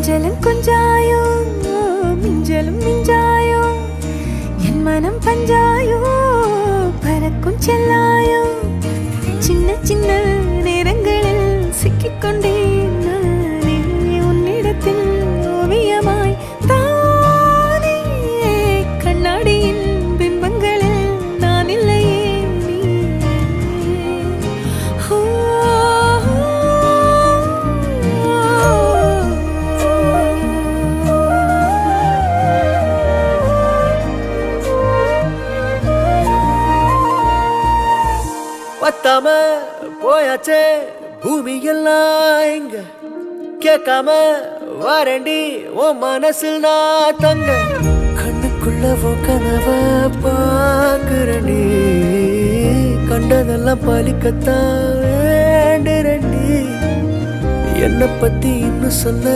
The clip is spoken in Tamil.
கொஞ்சலும் கொஞ்சாயோ மிஞ்சலும் மிஞ்சாயோ என் மனம் பஞ்சாயோ பறக்கும் செல்லாயோ சின்ன சின்ன நேரங்களில் சிக்கிக்கொண்டேன் நானே உன்னிடத்தில் ஓவியமாய் தானே கண்ணாடியின் பிம்பங்களில் நான் இல்லையே நீ பத்தாம போயாச்சே பூமி எல்லாம் இங்க கேட்காம வாரண்டி உன் மனசில் நான் தங்க கண்ணுக்குள்ள கனவ பாக்குறண்டி கண்டதெல்லாம் பலிக்கத்தான் வேண்டுறண்டி என்னை பத்தி இன்னும் சொல்ல